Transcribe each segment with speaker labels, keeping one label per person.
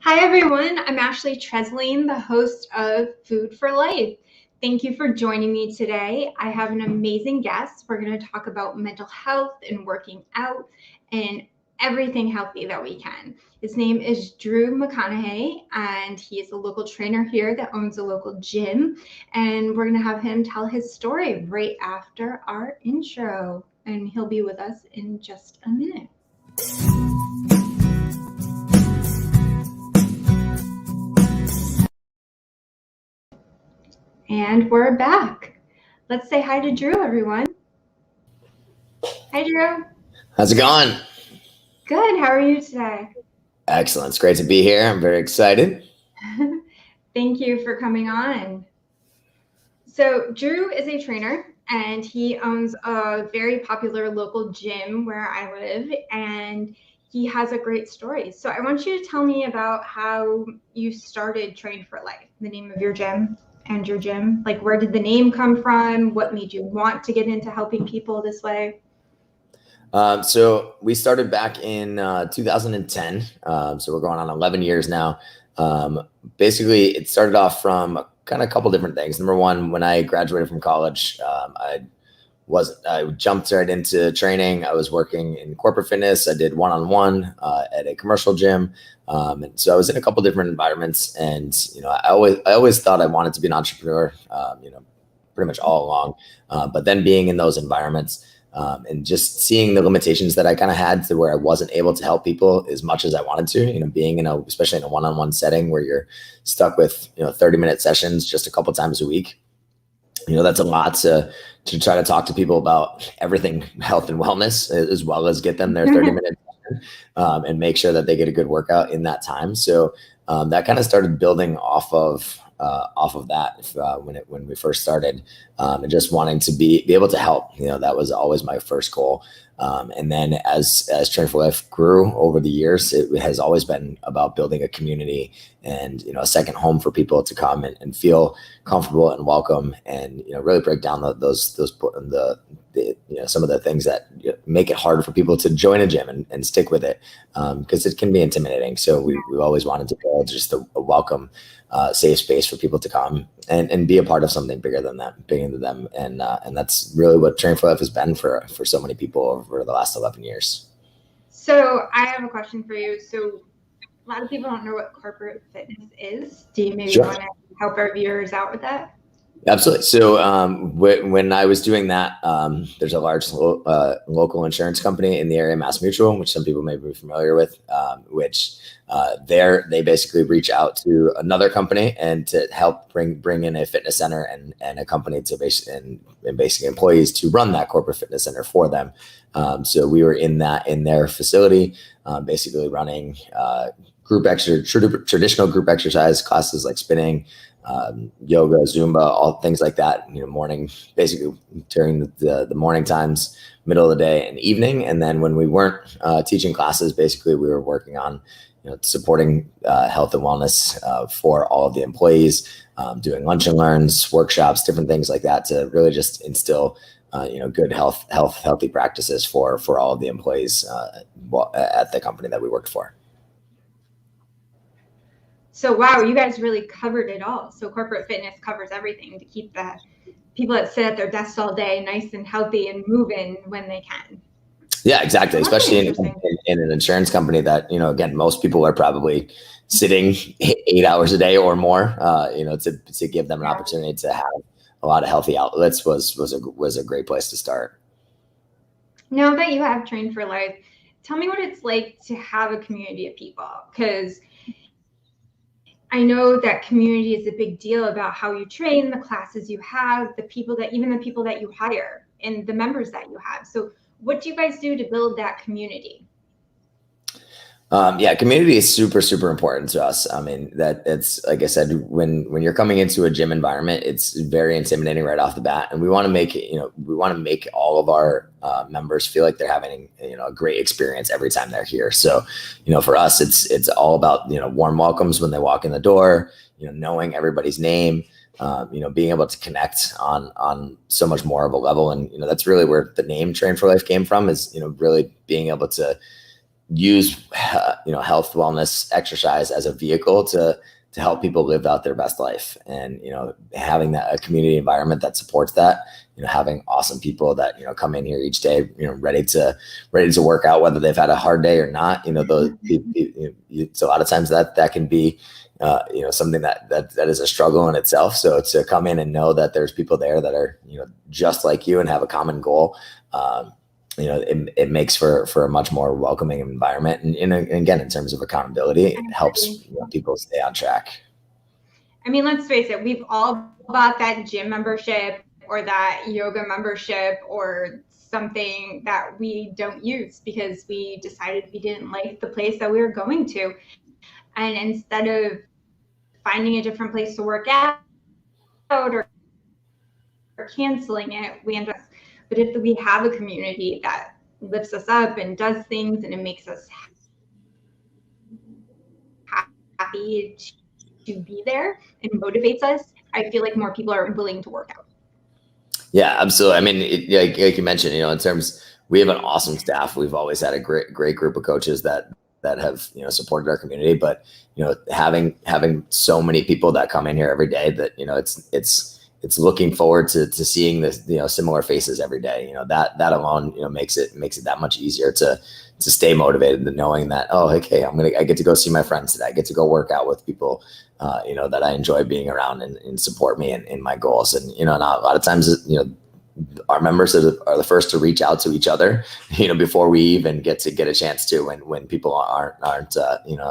Speaker 1: Hi, everyone. I'm Ashley Tresling, the host of Food for Life. Thank you for joining me today. I have an amazing guest. We're going to talk about mental health and working out and everything healthy that we can. His name is Drew Mcohana, and he is a local trainer here that owns a local gym. And we're going to have him tell his story right after our intro. And he'll be with us in just a minute. And we're back. Let's say hi to Drew, everyone. Hi, Drew.
Speaker 2: How's it going?
Speaker 1: Good. How are you today?
Speaker 2: Excellent. It's great to be here. I'm very excited.
Speaker 1: Thank you for coming on. So Drew is a trainer, and he owns a very popular local gym where I live, and he has a great story. So I want you to tell me about how you started Train for Life, the name of your gym and your gym. Like, where did the name come from? What made you want to get into helping people this way?
Speaker 2: So we started back in 2010. So we're going on 11 years now. Basically, it started off from kind of a couple different things. Number one, when I graduated from college, I jumped right into training. I was working in corporate fitness. I did one-on-one at a commercial gym. And so I was in a couple different environments, and I always thought I wanted to be an entrepreneur, pretty much all along. But then being in those environments, and just seeing the limitations that I kind of had to where I wasn't able to help people as much as I wanted to, being especially in a one-on-one setting where you're stuck with, 30-minute sessions just a couple times a week. That's a lot to try to talk to people about everything health and wellness, as well as get them their 30-minute session, and make sure that they get a good workout in that time. So that kind of started building off of that when we first started, and just wanting to be able to help. That was always my first goal. And then as Train for Life grew over the years, it has always been about building a community and a second home for people to come and feel comfortable and welcome, and really break down some of the things that make it hard for people to join a gym and stick with it, because it can be intimidating. So we've always wanted to build just a welcome, safe space for people to come and be a part of something bigger than them. And that's really what Train for Life has been for so many people over the last 11 years.
Speaker 1: So I have a question for you. So a lot of people don't know what corporate fitness is. Do you maybe want to help our viewers out with that?
Speaker 2: Absolutely. So when I was doing that, there's a large local insurance company in the area, Mass Mutual, which some people may be familiar with, which they basically reach out to another company and to help bring in a fitness center and a company to basically employees to run that corporate fitness center for them. So we were in their facility, basically running traditional group exercise classes like spinning, yoga, Zumba, all things like that, morning, basically during the morning times, middle of the day and evening. And then when we weren't teaching classes, basically we were working on, supporting health and wellness for all of the employees, doing lunch and learns, workshops, different things like that to really just instill good healthy practices for all of the employees at the company that we worked for.
Speaker 1: So, wow, you guys really covered it all. So corporate fitness covers everything to keep the people that sit at their desks all day nice and healthy and moving when they can.
Speaker 2: Yeah, exactly. Especially in an insurance company that, again, most people are probably sitting 8 hours a day or more, to give them an opportunity to have a lot of healthy outlets was a great place to start.
Speaker 1: Now that you have Train for Life, tell me what it's like to have a community of people, because I know that community is a big deal about how you train, the classes you have, even the people that you hire and the members that you have. So what do you guys do to build that community?
Speaker 2: Community is super, super important to us. I mean, it's like I said, when you're coming into a gym environment, it's very intimidating right off the bat. And we want to make it, we want to make all of our members feel like they're having, a great experience every time they're here. So, for us, it's all about, warm welcomes when they walk in the door, knowing everybody's name, being able to connect on so much more of a level. And, that's really where the name Train for Life came from, is, really being able to use health, wellness, exercise as a vehicle to help people live out their best life. And having a community environment that supports that, having awesome people that come in here each day, ready to work out, whether they've had a hard day or not. It's a lot of times that can be something that is a struggle in itself. So to come in and know that there's people there that are just like you and have a common goal, it makes for a much more welcoming environment. And again, in terms of accountability, it helps people stay on track.
Speaker 1: I mean, let's face it, we've all bought that gym membership or that yoga membership or something that we don't use because we decided we didn't like the place that we were going to. And instead of finding a different place to work out or canceling it, we end up. But if we have a community that lifts us up and does things and it makes us happy to be there and motivates us, I feel like more people are willing to work out.
Speaker 2: Yeah, absolutely. I mean, like you mentioned, in terms, we have an awesome staff. We've always had a great group of coaches that have supported our community. But having so many people that come in here every day that it's looking forward to seeing this similar faces every day. That alone makes it that much easier to stay motivated, than knowing that, oh, okay, I get to go see my friends today. I get to go work out with people that I enjoy being around and support me in my goals. And and a lot of times our members are the first to reach out to each other before we even get a chance to, when people aren't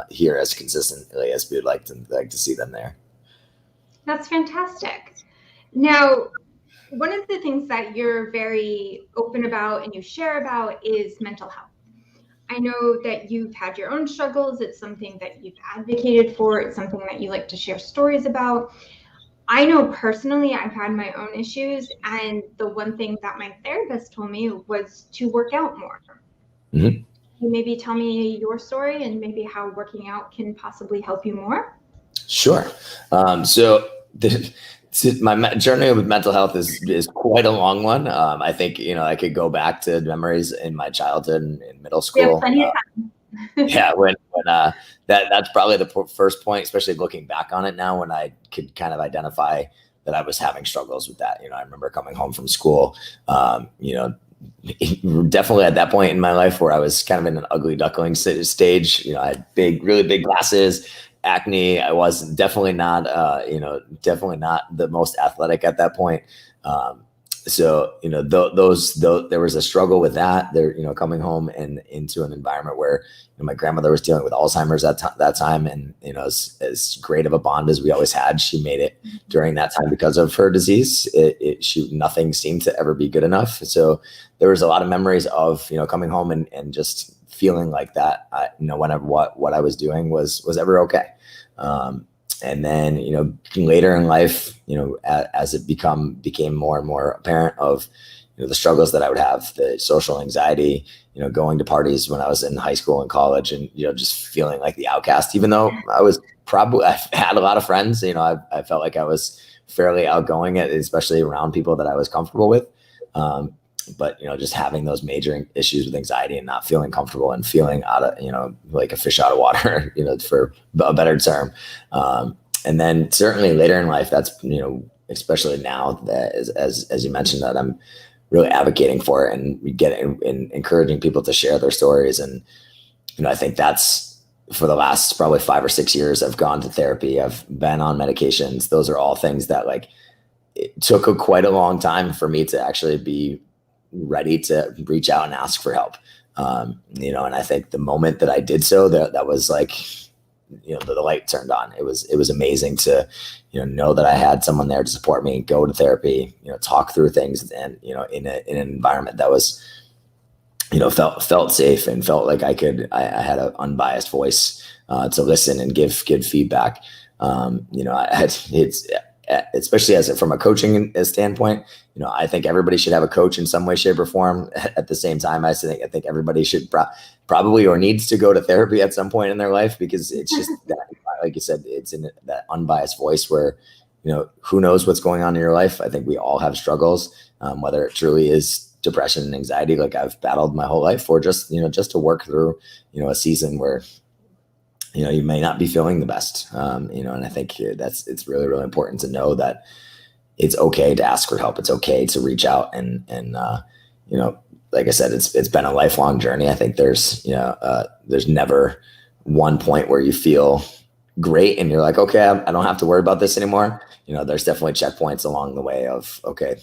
Speaker 2: here as consistently as we'd like to see them there.
Speaker 1: That's fantastic. Now, one of the things that you're very open about and you share about is mental health. I know that you've had your own struggles. It's something that you've advocated for. It's something that you like to share stories about. I know personally I've had my own issues, and the one thing that my therapist told me was to work out more. Mm-hmm. Can you maybe tell me your story and maybe how working out can possibly help you more?
Speaker 2: Sure. My journey with mental health is quite a long one. I think I could go back to memories in my childhood and in middle school.
Speaker 1: We have plenty of time.
Speaker 2: Yeah, when that's probably the first point, especially looking back on it now, when I could kind of identify that I was having struggles with that. I remember coming home from school, definitely at that point in my life where I was kind of in an ugly duckling stage. I had really big glasses, acne. I was definitely not the most athletic at that point. So there was a struggle with that. Coming home and into an environment where my grandmother was dealing with Alzheimer's at that time, and as great of a bond as we always had, she made it during that time because of her disease. Nothing seemed to ever be good enough. So there was a lot of memories of coming home and just feeling like that. Whenever what I was doing was ever okay. And then, later in life, as it became more and more apparent of, the struggles that I would have, the social anxiety, going to parties when I was in high school and college, and, just feeling like the outcast, even though I had a lot of friends, I felt like I was fairly outgoing, especially around people that I was comfortable with. But, just having those major issues with anxiety and not feeling comfortable and feeling out of, like a fish out of water, for a better term. And then certainly later in life, that's, especially now that as you mentioned, that I'm really advocating for it and encouraging people to share their stories. And, I think that's for the last probably 5 or 6 years, I've gone to therapy. I've been on medications. Those are all things that it took quite a long time for me to actually be ready to reach out and ask for help. And I think the moment that I did so, that was like, the light turned on. It was amazing to, know that I had someone there to support me, go to therapy, talk through things, and, in an environment that was, felt safe and felt like I had an unbiased voice, to listen and give feedback. It's especially from a coaching standpoint, I think everybody should have a coach in some way, shape, or form. At the same time, I think everybody should probably or needs to go to therapy at some point in their life, because it's just that, like you said, it's in that unbiased voice where, who knows what's going on in your life. I think we all have struggles, whether it truly is depression and anxiety like I've battled my whole life, or just, just to work through, a season where, you may not be feeling the best. And I think it's really, really important to know that it's okay to ask for help. It's okay to reach out and like I said, it's been a lifelong journey. I think there's never one point where you feel great and you're like, okay, I don't have to worry about this anymore. There's definitely checkpoints along the way of, okay,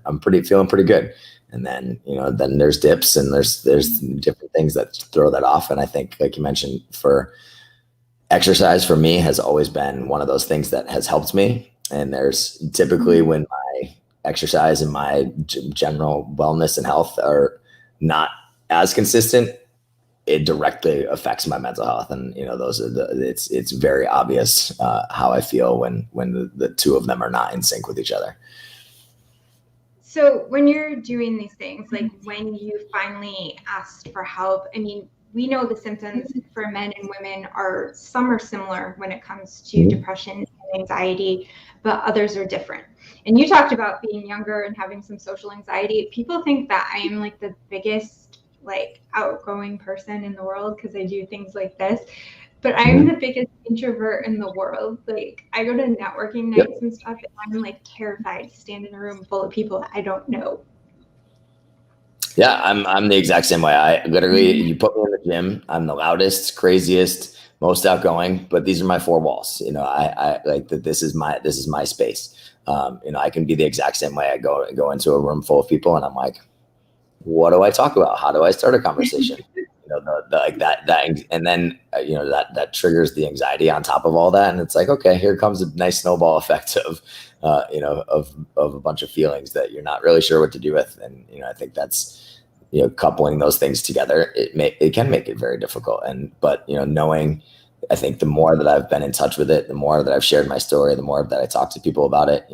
Speaker 2: I'm feeling pretty good. And then, then there's dips and there's different things that throw that off. And I think, like you mentioned, for exercise for me has always been one of those things that has helped me. And there's typically when my exercise and my general wellness and health are not as consistent, it directly affects my mental health. And, those are it's very obvious how I feel when the two of them are not in sync with each other.
Speaker 1: So when you're doing these things, like when you finally asked for help, I mean, we know the symptoms for men and women some are similar when it comes to depression and anxiety, but others are different. And you talked about being younger and having some social anxiety. People think that I am like the biggest, like, outgoing person in the world because I do things like this. But I'm the biggest introvert in the world. Like, I go to networking nights and stuff, and I'm like terrified to stand in a room full of people that I don't know.
Speaker 2: Yeah, I'm the exact same way. I literally, you put me in the gym, I'm the loudest, craziest, most outgoing, but these are my four walls. I like that. This is my space. I can be the exact same way. I go into a room full of people and I'm like, what do I talk about? How do I start a conversation? Like that, and then that triggers the anxiety on top of all that, and it's like, okay, here comes a nice snowball effect of a bunch of feelings that you're not really sure what to do with, and I think that's coupling those things together, it can make it very difficult, but knowing, I think the more that I've been in touch with it, the more that I've shared my story, the more that I talk to people about it,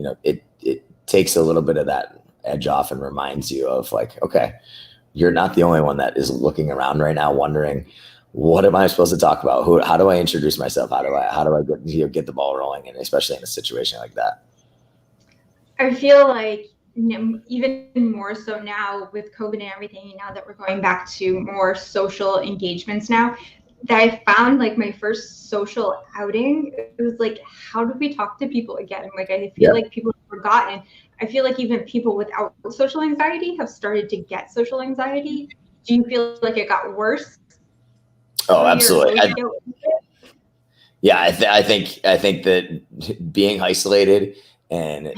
Speaker 2: it takes a little bit of that edge off and reminds you of like, okay, you're not the only one that is looking around right now wondering, what am I supposed to talk about? How do I introduce myself? How do I get the ball rolling? And especially in a situation like that.
Speaker 1: I feel like even more so now with COVID and everything, now that we're going back to more social engagements now, that I found like my first social outing, it was like, how do we talk to people again? Like, I feel like people have forgotten. I feel like even people without social anxiety have started to get social anxiety. Do you feel like it got worse?
Speaker 2: Oh, absolutely. I think that being isolated and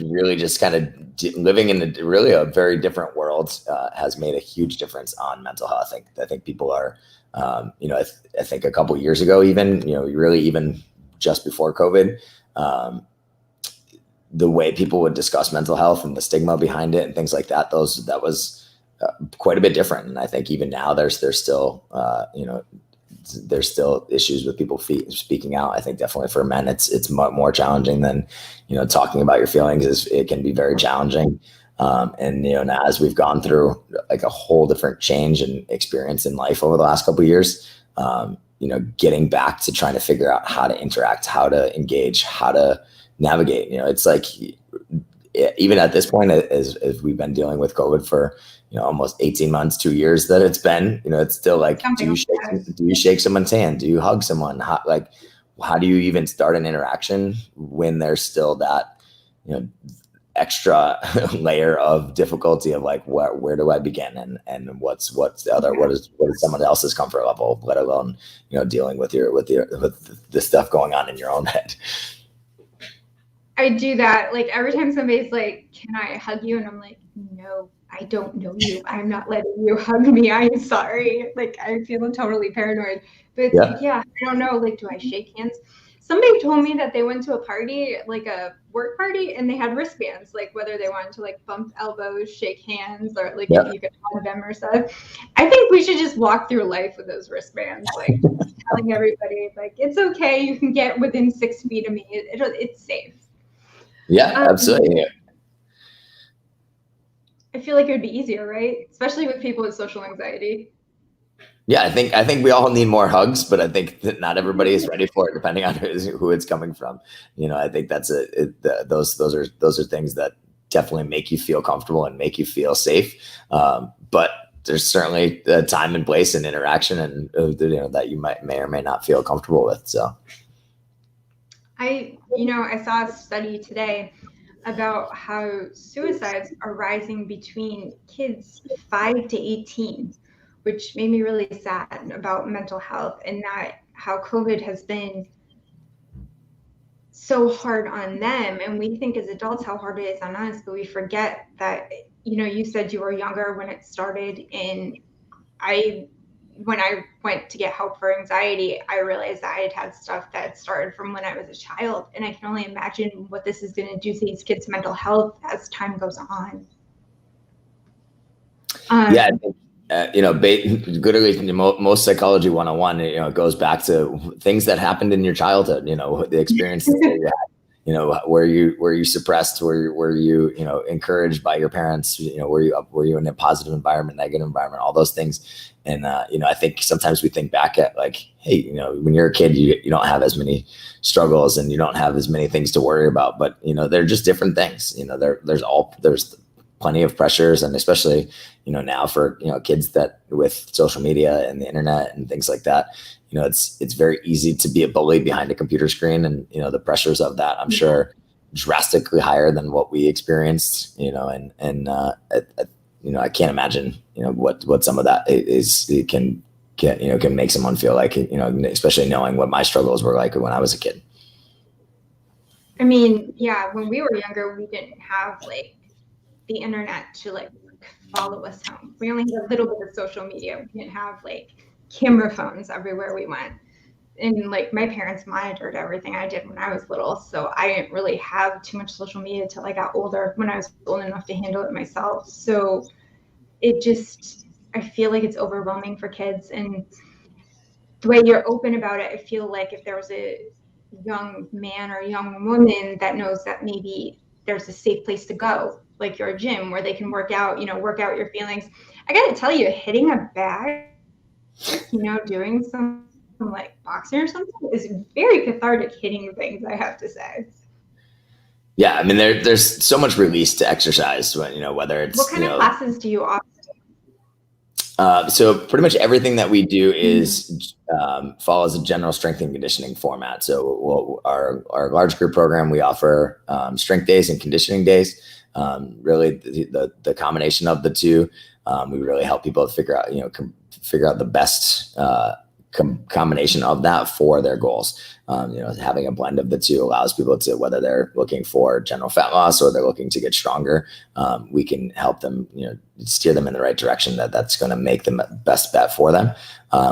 Speaker 2: really just kind of living in a very different world has made a huge difference on mental health. I think people are, I think a couple of years ago, even, really even just before COVID, the way people would discuss mental health and the stigma behind it and things like that, that was quite a bit different. And I think even now there's still, there's still issues with people speaking out. I think definitely for men, it's more challenging than, talking about your feelings it can be very challenging. And, now as we've gone through like a whole different change and experience in life over the last couple of years, getting back to trying to figure out how to interact, how to engage, how to navigate, it's like, even at this point, as we've been dealing with COVID for, almost 18 months, 2 years that it's been, it's still like, do you shake someone's hand? Do you hug someone? How do you even start an interaction when there's still that, extra layer of difficulty of like, where do I begin? And what is someone else's comfort level, let alone, dealing with the stuff going on in your own head.
Speaker 1: I do that. Like every time somebody's like, can I hug you? And I'm like, no, I don't know you. I'm not letting you hug me. I'm sorry. Like I feel totally paranoid. But it's like, I don't know. Like, do I shake hands? Somebody told me that they went to a party, like a work party, and they had wristbands, like whether they wanted to like bump elbows, shake hands, or like if you could hug them or stuff. I think we should just walk through life with those wristbands, like telling everybody, like, it's okay. You can get within 6 feet of me. It's safe.
Speaker 2: Yeah, absolutely.
Speaker 1: I feel like it would be easier, right? Especially with people with social anxiety.
Speaker 2: Yeah, I think we all need more hugs, but I think that not everybody is ready for it, depending on who it's coming from. I think that's those are things that definitely make you feel comfortable and make you feel safe. But there's certainly a time and place and interaction and that you may or may not feel comfortable with. So
Speaker 1: I saw a study today about how suicides are rising between kids 5 to 18, which made me really sad about mental health, and that how COVID has been so hard on them. And we think as adults how hard it is on us, but we forget that, you said you were younger when it started, and when I went to get help for anxiety, I realized that I had stuff that started from when I was a child. And I can only imagine what this is going to do to these kids' mental health as time goes on.
Speaker 2: Yeah, I think, literally most psychology 101, it goes back to things that happened in your childhood, the experiences that you had. Were you suppressed? Were you encouraged by your parents? Were you in a positive environment, negative environment, all those things? And I think sometimes we think back at like, hey, when you're a kid, you don't have as many struggles and you don't have as many things to worry about. But they're just different things. There's plenty of pressures, and especially now for kids that with social media and the internet and things like that. It's very easy to be a bully behind a computer screen, and the pressures of that, I'm sure, drastically higher than what we experienced. I can't imagine what some of that is. It can make someone feel like, especially knowing what my struggles were like when I was a kid.
Speaker 1: I mean, yeah, when we were younger, we didn't have like the internet to like follow us home. We only had a little bit of social media. We didn't have like camera phones everywhere we went. And like my parents monitored everything I did when I was little. So I didn't really have too much social media till I got older, when I was old enough to handle it myself. So I feel like it's overwhelming for kids. And the way you're open about it, I feel like if there was a young man or a young woman that knows that maybe there's a safe place to go, like your gym where they can work out your feelings. I got to tell you, hitting a bag, doing some like boxing or something is very cathartic, hitting things, I have to say.
Speaker 2: Yeah. I mean, there's so much release to exercise when, whether it's,
Speaker 1: what kind of classes do you offer?
Speaker 2: So pretty much everything that we do is follows a general strength and conditioning format. So our large group program, we offer strength days and conditioning days. Really the combination of the two. We really help people figure out the best combination of that for their goals. Having a blend of the two allows people to, whether they're looking for general fat loss or they're looking to get stronger, we can help them, steer them in the right direction that's going to make the best bet for them.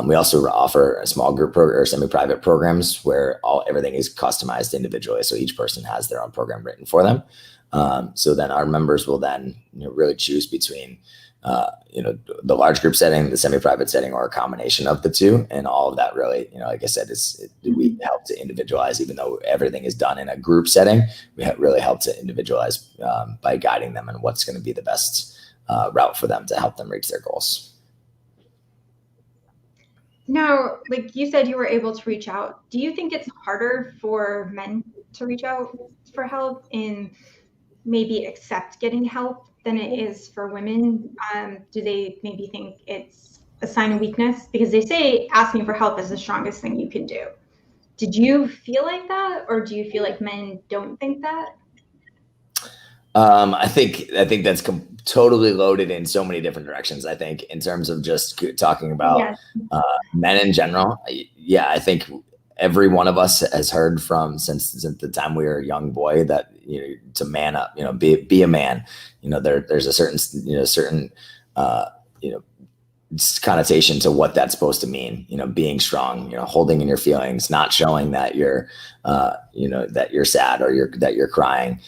Speaker 2: We also offer a small group or semi-private programs where everything is customized individually. So each person has their own program written for them. So then our members will then really choose between the large group setting, the semi-private setting, or a combination of the two. And all of that really, like I said, we help to individualize. Even though everything is done in a group setting, we really help to individualize by guiding them and what's going to be the best route for them to help them reach their goals.
Speaker 1: Now, like you said, you were able to reach out. Do you think it's harder for men to reach out for help and maybe accept getting help than it is for women? Do they maybe think it's a sign of weakness? Because they say asking for help is the strongest thing you can do. Did you feel like that, or do you feel like men don't think that?
Speaker 2: I think that's totally loaded in so many different directions. I think in terms of just talking about men in general, yeah, I think every one of us has heard from since the time we were a young boy that to man up, be a man. There's a certain connotation to what that's supposed to mean. Being strong, holding in your feelings, not showing that you're that you're sad or that you're crying.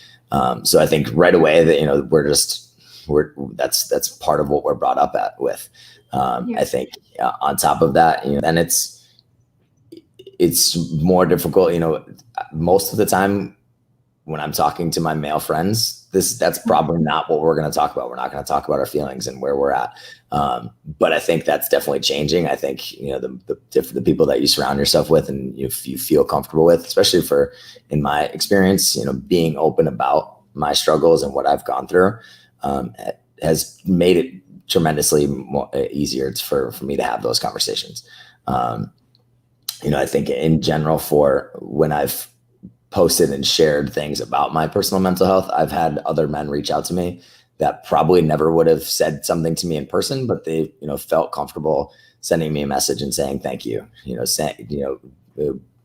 Speaker 2: So I think right away that that's part of what we're brought up with. I think on top of that, then it's more difficult. Most of the time when I'm talking to my male friends, that's probably not what we're going to talk about. We're not going to talk about our feelings and where we're at. But I think that's definitely changing. I think, the people that you surround yourself with and you feel comfortable with, especially in my experience, being open about my struggles and what I've gone through, has made it tremendously easier for me to have those conversations. I think in general, for when I've posted and shared things about my personal mental health, I've had other men reach out to me that probably never would have said something to me in person, but they, felt comfortable sending me a message and saying thank you.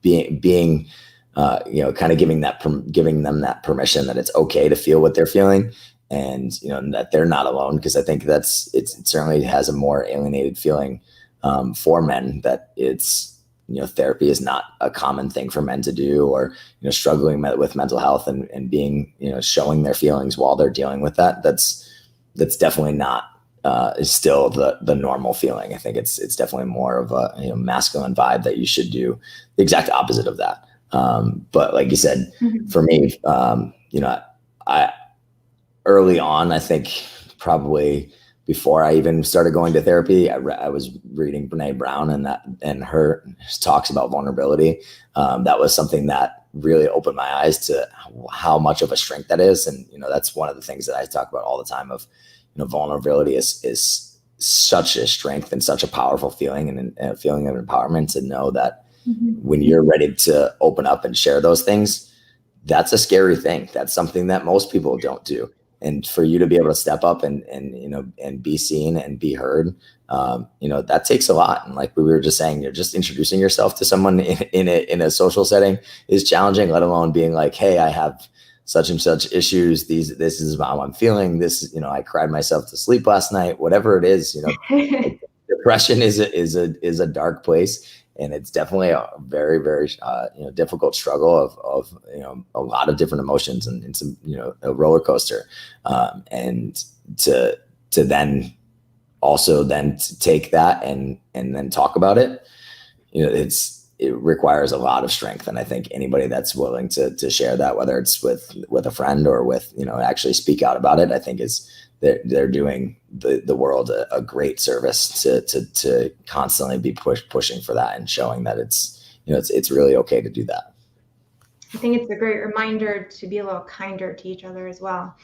Speaker 2: Being kind of giving them that permission that it's okay to feel what they're feeling, and that they're not alone. Because I think it certainly has a more alienated feeling for men, that it's, therapy is not a common thing for men to do, or, struggling with mental health and being, showing their feelings while they're dealing with that. That's definitely not is still the normal feeling. I think it's definitely more of a masculine vibe that you should do the exact opposite of that. But like you said, for me, I early on, I think probably before I even started going to therapy, I was reading Brene Brown and her talks about vulnerability. That was something that really opened my eyes to how much of a strength that is. And, that's one of the things that I talk about all the time of, vulnerability is such a strength and such a powerful feeling, and a feeling of empowerment to know that when you're ready to open up and share those things, that's a scary thing. That's something that most people don't do. And for you to be able to step up and be seen and be heard, that takes a lot. And like we were just saying, just introducing yourself to someone in a social setting is challenging, let alone being like, hey, I have such and such issues. This is how I'm feeling. This, I cried myself to sleep last night, whatever it is, depression is a dark place. And it's definitely a very, very, difficult struggle of a lot of different emotions and some, a roller coaster. And to then also then to take that and then talk about it, it requires a lot of strength. And I think anybody that's willing to share that, whether it's with a friend or with, actually speak out about it, I think they're doing the world a great service to constantly be pushing for that and showing that it's really okay to do that.
Speaker 1: I think it's a great reminder to be a little kinder to each other as well.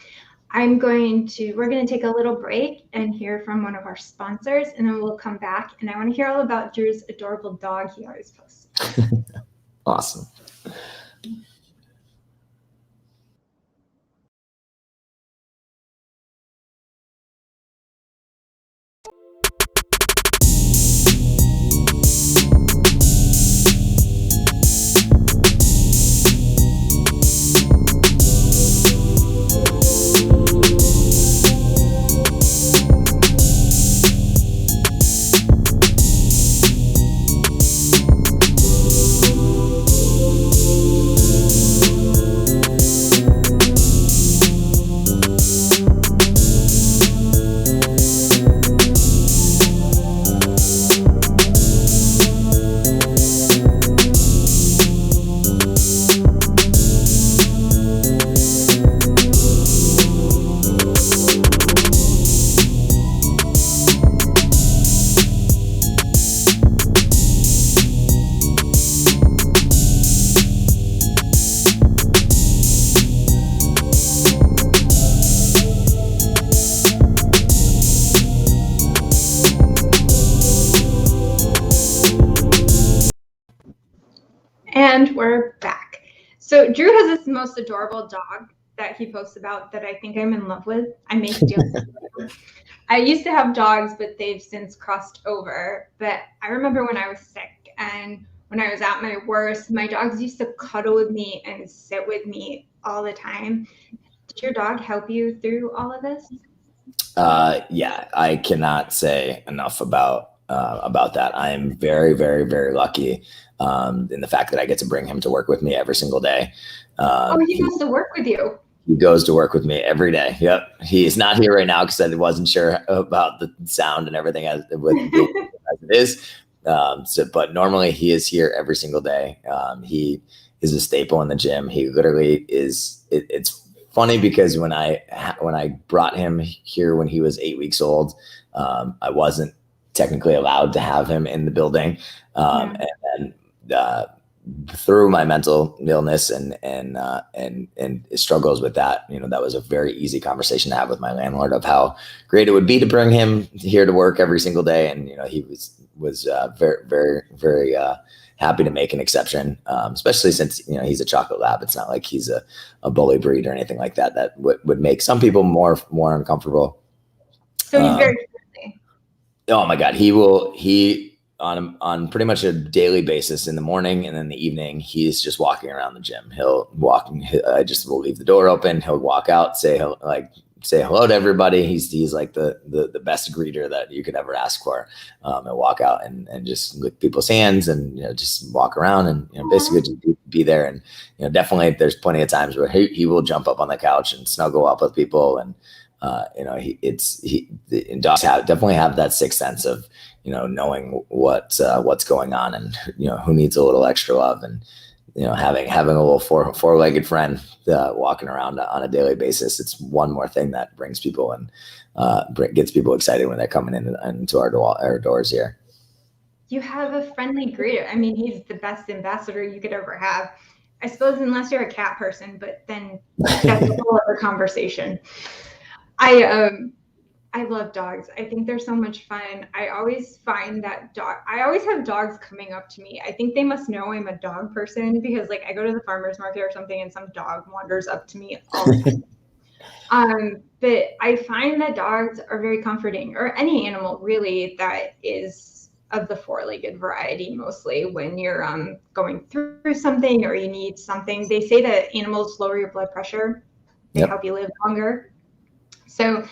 Speaker 1: We're going to take a little break and hear from one of our sponsors, and then we'll come back, and I want to hear all about Drew's adorable dog he always posts.
Speaker 2: Awesome.
Speaker 1: And we're back. So Drew has this most adorable dog that he posts about that I think I'm in love with. I may steal it. I used to have dogs, but they've since crossed over. But I remember when I was sick and when I was at my worst, my dogs used to cuddle with me and sit with me all the time. Did your dog help you through all of this?
Speaker 2: Yeah, I cannot say enough about that. I am very, very, very lucky in the fact that I get to bring him to work with me every single day.
Speaker 1: He goes to work with you.
Speaker 2: He goes to work with me every day. Yep. He is not here right now because I wasn't sure about the sound and everything as it is. But normally he is here every single day. He is a staple in the gym. He literally is. It's funny because when I brought him here when he was 8 weeks old, I wasn't technically allowed to have him in the building. And then through my mental illness and struggles with that, that was a very easy conversation to have with my landlord of how great it would be to bring him here to work every single day. And, he was very, very, very happy to make an exception, especially since, he's a chocolate lab. It's not like he's a bully breed or anything like that, that would make some people more uncomfortable.
Speaker 1: So he's very friendly.
Speaker 2: Oh my God. He on pretty much a daily basis in the morning and in the evening, he's just walking around the gym. I just will leave the door open. He'll walk out, say hello to everybody. He's like the best greeter that you could ever ask for. And walk out and just lick people's hands and, just walk around and, basically just be there. And, definitely there's plenty of times where he will jump up on the couch and snuggle up with people. And, dogs definitely have that sixth sense of, knowing what's going on and, who needs a little extra love and, having a little four-legged friend walking around on a daily basis. It's one more thing that brings people and gets people excited when they're coming into our doors here.
Speaker 1: You have a friendly greeter. I mean, he's the best ambassador you could ever have. I suppose unless you're a cat person, but then that's a whole other conversation. I love dogs. I think they're so much fun. I always find that I always have dogs coming up to me. I think they must know I'm a dog person because like I go to the farmer's market or something and some dog wanders up to me all the time. But I find that dogs are very comforting, or any animal really that is of the four-legged variety, mostly when you're going through something or you need something. They say that animals lower your blood pressure. They help you live longer. So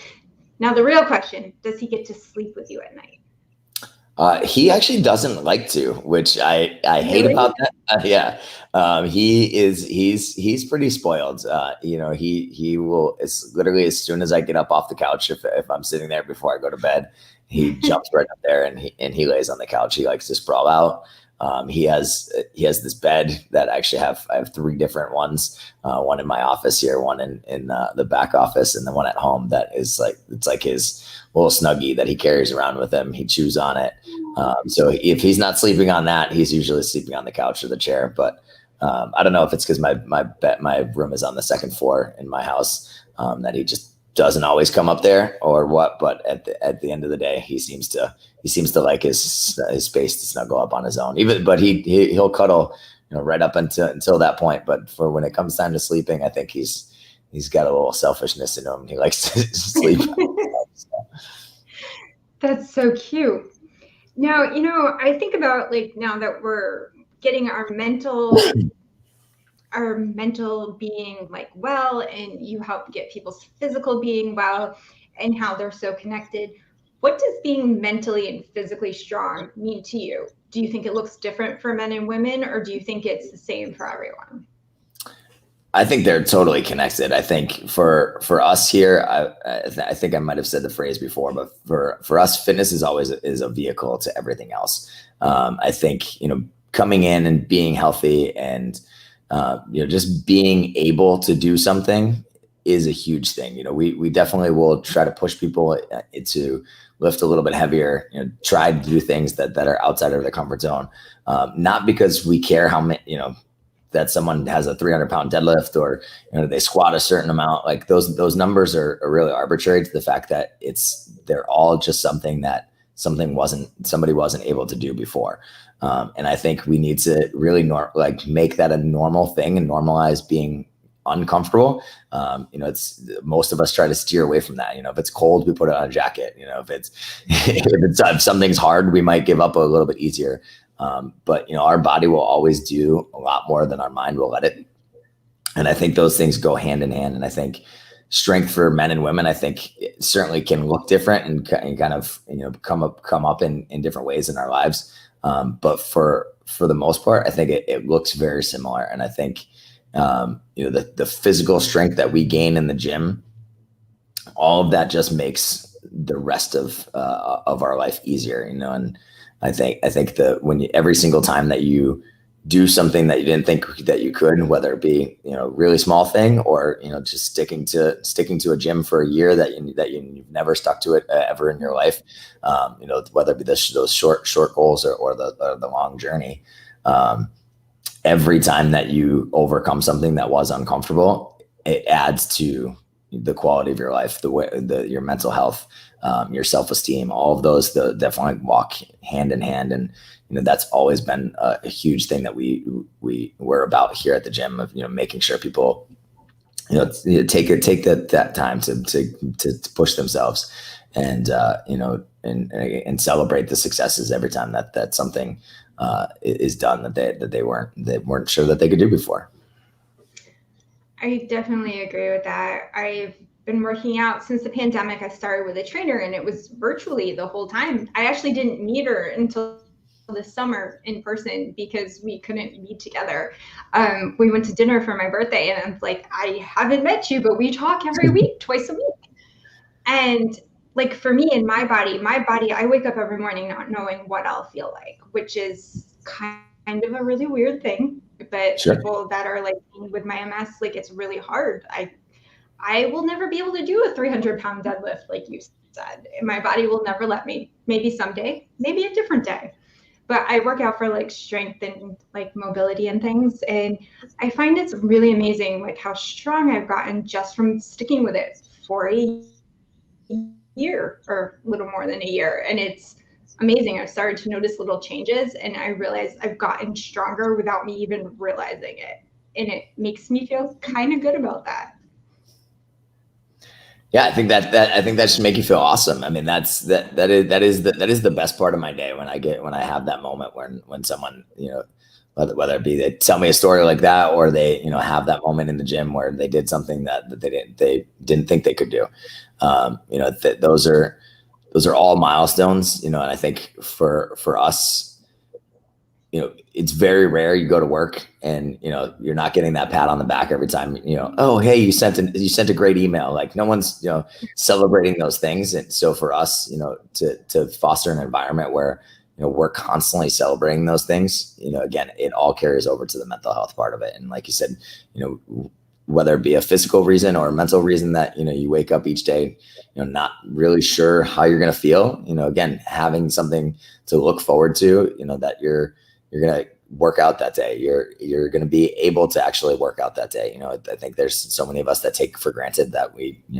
Speaker 1: now the real question, does he get to sleep with you at night?
Speaker 2: He actually doesn't like to, which I hate about that. He's pretty spoiled. He will, it's literally as soon as I get up off the couch, if I'm sitting there before I go to bed, he jumps right up there and he lays on the couch. He likes to sprawl out. He has this bed that I have three different ones, one in my office here, one in the back office, and the one at home that is it's like his little snuggie that he carries around with him. He chews on it. So if he's not sleeping on that, he's usually sleeping on the couch or the chair. But I don't know if it's because my room is on the second floor in my house, that he just doesn't always come up there or what, but at the end of the day, he seems to like his space to snuggle up on his own. But he'll cuddle, right up until that point. But for when it comes time to sleeping, I think he's got a little selfishness in him. He likes to sleep.
Speaker 1: That's so cute. Now, I think about like now that we're getting our mental being like well, and you help get people's physical being well and how they're so connected. What does being mentally and physically strong mean to you? Do you think it looks different for men and women, or do you think it's the same for everyone?
Speaker 2: I think they're totally connected. I think for us here, I think I might have said the phrase before, but for us, fitness is always a vehicle to everything else. I think, coming in and being healthy and just being able to do something is a huge thing. We definitely will try to push people to lift a little bit heavier, try to do things that are outside of their comfort zone. Not because we care how many, that someone has a 300-pound deadlift or, they squat a certain amount. Like those numbers are really arbitrary to the fact that they're all just something that somebody wasn't able to do before. And I think we need to really make that a normal thing and normalize being uncomfortable. It's most of us try to steer away from that. If it's cold, we put it on a jacket. If something's hard, we might give up a little bit easier. But our body will always do a lot more than our mind will let it. And I think those things go hand in hand. And I think strength for men and women, I think it certainly can look different and kind of, come up in different ways in our lives. But for the most part, I think it looks very similar. And I think, the physical strength that we gain in the gym, all of that just makes the rest of our life easier, and I think that every single time that you do something that you didn't think that you could, whether it be, really small thing or, just sticking to a gym for a year that you've never stuck to it ever in your life, whether it be those short goals or the long journey. every time that you overcome something that was uncomfortable, it adds to the quality of your life, your mental health, your self-esteem. All of those definitely walk hand in hand, and that's always been a huge thing that we're about here at the gym, of making sure people take that time to push themselves, and and celebrate the successes every time that something is done that they weren't sure that they could do before.
Speaker 1: I definitely agree with that. I've been working out since the pandemic. I started with a trainer, and it was virtually the whole time. I actually didn't meet her until this summer in person because we couldn't meet together. We went to dinner for my birthday, and I'm like, I haven't met you, but we talk every week, twice a week. And like for me and my body, I wake up every morning not knowing what I'll feel like, which is kind of a really weird thing. But
Speaker 2: Sure.
Speaker 1: people that are like with my MS, like it's really hard. I will never be able to do a 300-pound deadlift, like you said. My body will never let me. Maybe someday, maybe a different day. But I work out for like strength and like mobility and things. And I find it's really amazing like how strong I've gotten just from sticking with it for a year or a little more than a year. And it's amazing. I've started to notice little changes, and I realize I've gotten stronger without me even realizing it. And it makes me feel kind of good about that.
Speaker 2: Yeah, I think that should make you feel awesome. I mean, that is the best part of my day, when I have that moment when someone, whether it be they tell me a story like that, or they have that moment in the gym where they did something that they didn't think they could do. Those are all milestones, and I think for us, it's very rare you go to work and you're not getting that pat on the back every time. Oh, hey, you sent a great email. Like, no one's celebrating those things. And so for us, to foster an environment where we're constantly celebrating those things, again, it all carries over to the mental health part of it. And like you said, whether it be a physical reason or a mental reason that you wake up each day not really sure how you're going to feel, again, having something to look forward to, that you're going to work out that day. You're going to be able to actually work out that day. I think there's so many of us that take for granted that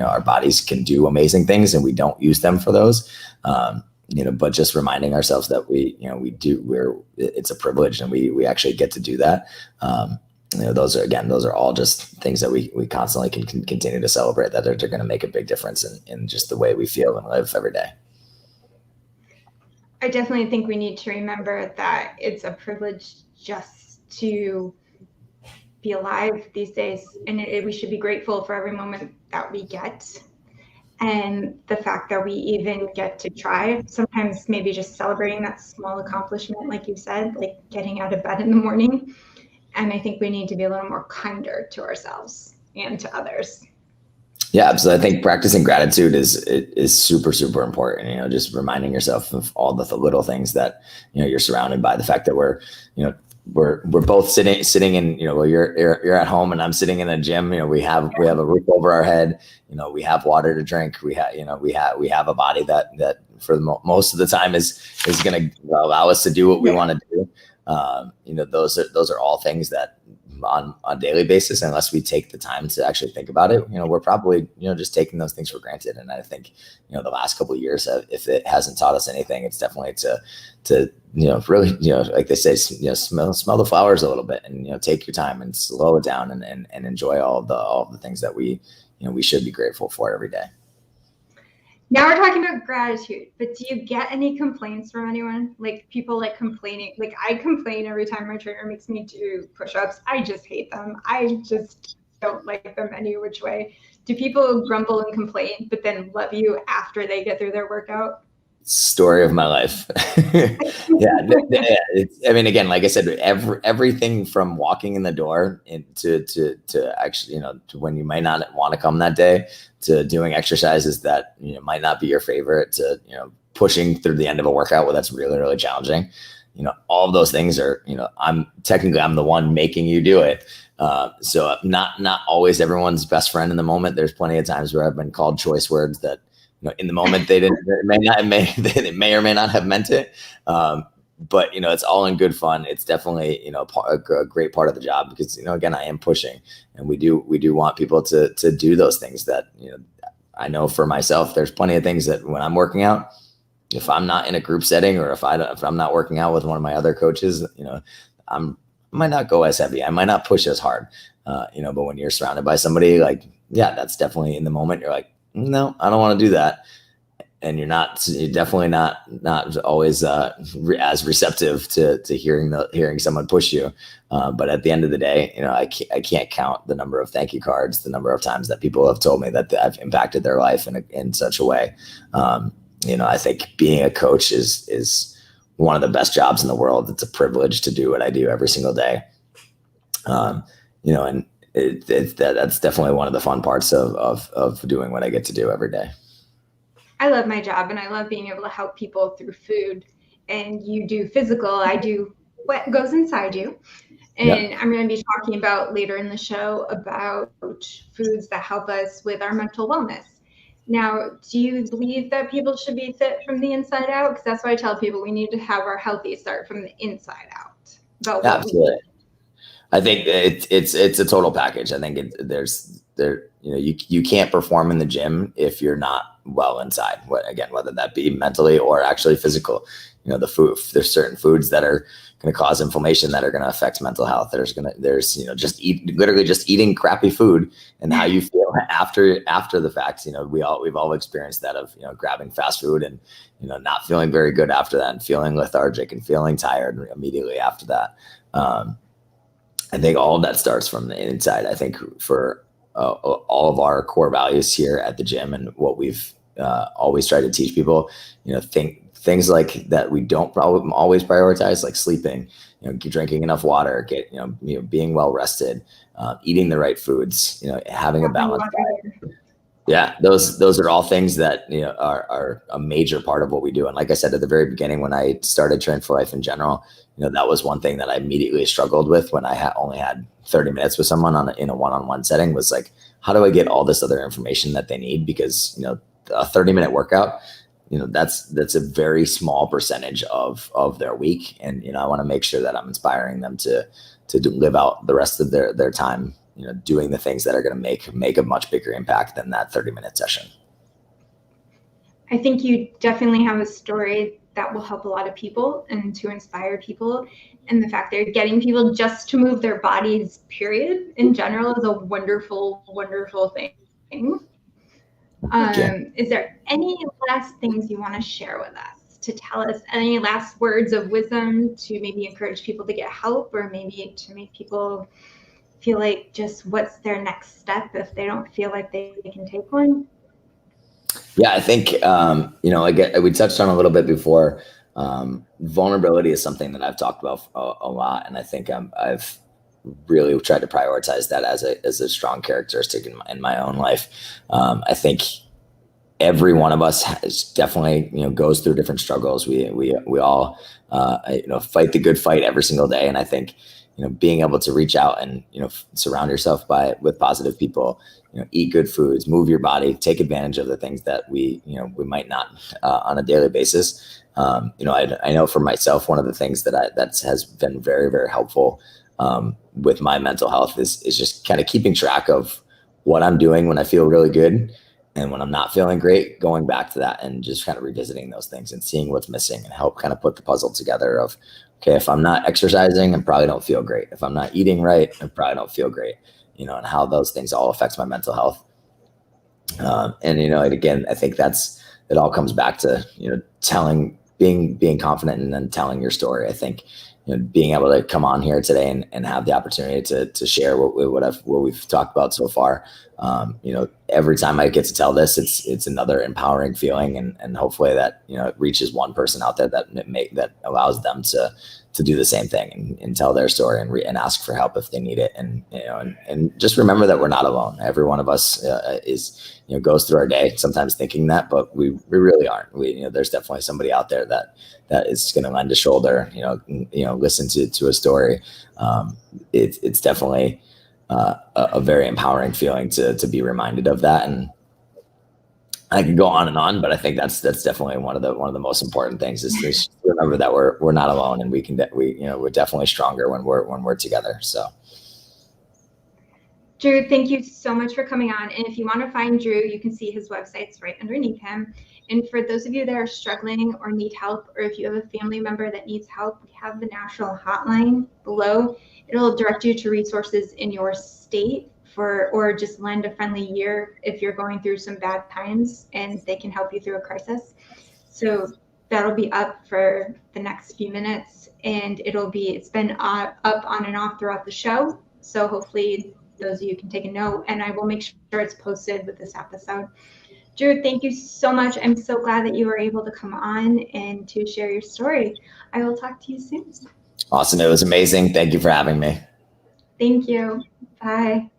Speaker 2: our bodies can do amazing things, and we don't use them for those. But just reminding ourselves that it's a privilege, and we actually get to do that. Those are all just things that we constantly can continue to celebrate, that they're going to make a big difference in just the way we feel and live every day.
Speaker 1: I definitely think we need to remember that it's a privilege just to be alive these days, and we should be grateful for every moment that we get, and the fact that we even get to try. Sometimes maybe just celebrating that small accomplishment, like you said, like getting out of bed in the morning. And I think we need to be a little more kinder to ourselves and to others.
Speaker 2: Yeah, so I think practicing gratitude is super, super important. Just reminding yourself of all the little things that you're surrounded by. The fact that we're both sitting in you're at home and I'm sitting in a gym. We have a roof over our head. We have water to drink. We have a body that for the most of the time is going to allow us to do what we want to do. Those are all things that on a daily basis, unless we take the time to actually think about it, we're probably, just taking those things for granted. And I think, the last couple of years, if it hasn't taught us anything, it's definitely to really, like they say, smell the flowers a little bit, and, take your time and slow it down and enjoy all of the things that we should be grateful for every day.
Speaker 1: Now we're talking about gratitude, but do you get any complaints from anyone? Like people like complaining, like I complain every time my trainer makes me do push-ups. I just hate them. I just don't like them any which way. Do people grumble and complain, but then love you after they get through their workout?
Speaker 2: Story of my life. Again, like I said, everything from walking in the door to actually, to when you might not want to come that day, to doing exercises that might not be your favorite, to pushing through the end of a workout where that's really, really challenging. All of those things are, I'm the one making you do it. So not always everyone's best friend in the moment. There's plenty of times where I've been called choice words that in the moment they may or may not have meant it. but it's all in good fun. It's definitely a great part of the job because again, I am pushing, and we do want people to do those things that I know for myself. There's plenty of things that when I'm working out, if I'm not in a group setting or if I'm not working out with one of my other coaches, I might not go as heavy. I might not push as hard, but when you're surrounded by somebody, like, yeah, that's definitely in the moment. You're like, no, I don't want to do that. And you're definitely not always as receptive to hearing someone push you. But at the end of the day, I can't count the number of thank you cards, the number of times that people have told me that I've impacted their life in such a way. I think being a coach is one of the best jobs in the world. It's a privilege to do what I do every single day. And that's definitely one of the fun parts of doing what I get to do every day.
Speaker 1: I love my job, and I love being able to help people through food. And you do physical, I do what goes inside you. And I'm going to be talking about later in the show about foods that help us with our mental wellness. Now, do you believe that people should be fit from the inside out? Because that's why I tell people we need to have our healthy start from the inside out.
Speaker 2: Absolutely. I think it's a total package. I think you can't perform in the gym if you're not well inside. Whether that be mentally or actually physical. There's certain foods that are going to cause inflammation that are going to affect mental health. There's just eating crappy food and how you feel after the fact. We've all experienced that of grabbing fast food and not feeling very good after that and feeling lethargic and feeling tired immediately after that. I think all of that starts from the inside. I think for all of our core values here at the gym and what we've always tried to teach people, things like that we don't probably always prioritize, like sleeping, drinking enough water, being well rested, eating the right foods, having a balanced diet. Yeah, those are all things that are a major part of what we do. And like I said at the very beginning, when I started Train for Life in general, that was one thing that I immediately struggled with when I only had 30 minutes with someone in a one-on-one setting, was like, how do I get all this other information that they need? Because a 30-minute workout, that's a very small percentage of their week, and I want to make sure that I'm inspiring them to live out the rest of their time doing the things that are going to make a much bigger impact than that 30-minute session.
Speaker 1: I think you definitely have a story that will help a lot of people and to inspire people. And the fact they're getting people just to move their bodies, period, in general, is a wonderful, wonderful thing. Is there any last things you want to share with us, to tell us any last words of wisdom to maybe encourage people to get help, or maybe to make people feel like just what's their next step if they don't feel like they can take one?
Speaker 2: Yeah, I think, we touched on a little bit before. Vulnerability is something that I've talked about a lot. And I think I've really tried to prioritize that as a strong characteristic in my own life. I think every one of us has definitely, goes through different struggles. We all, fight the good fight every single day. And I think, being able to reach out and, surround yourself with positive people, eat good foods, move your body, take advantage of the things that we might not on a daily basis. I know for myself, one of the things that has been very, very helpful with my mental health is just kind of keeping track of what I'm doing when I feel really good. And when I'm not feeling great, going back to that and just kind of revisiting those things and seeing what's missing and help kind of put the puzzle together of, okay, if I'm not exercising, I probably don't feel great. If I'm not eating right, I probably don't feel great, and how those things all affects my mental health. And again, I think it all comes back to, being confident and then telling your story. I think, being able to come on here today and have the opportunity to share what we've talked about so far. Every time I get to tell this, it's another empowering feeling, and hopefully that, it reaches one person out there that allows them to do the same thing and tell their story and ask for help if they need it. And just remember that we're not alone. Every one of us goes through our day sometimes thinking that, but we really aren't. There's definitely somebody out there that is going to lend a shoulder, listen to a story. It's definitely a very empowering feeling to be reminded of that. And I could go on, but I think that's definitely one of the most important things is to remember that we're not alone, and we're definitely stronger when we're together. So.
Speaker 1: Drew, thank you so much for coming on. And if you want to find Drew, you can see his websites right underneath him. And for those of you that are struggling or need help, or if you have a family member that needs help, we have the national hotline below. It'll direct you to resources in your state or just lend a friendly ear if you're going through some bad times, and they can help you through a crisis. So that'll be up for the next few minutes, and it's been up on and off throughout the show. So hopefully those of you can take a note, and I will make sure it's posted with this episode. Drew, thank you so much. I'm so glad that you were able to come on and to share your story. I will talk to you soon.
Speaker 2: Awesome. It was amazing. Thank you for having me.
Speaker 1: Thank you. Bye.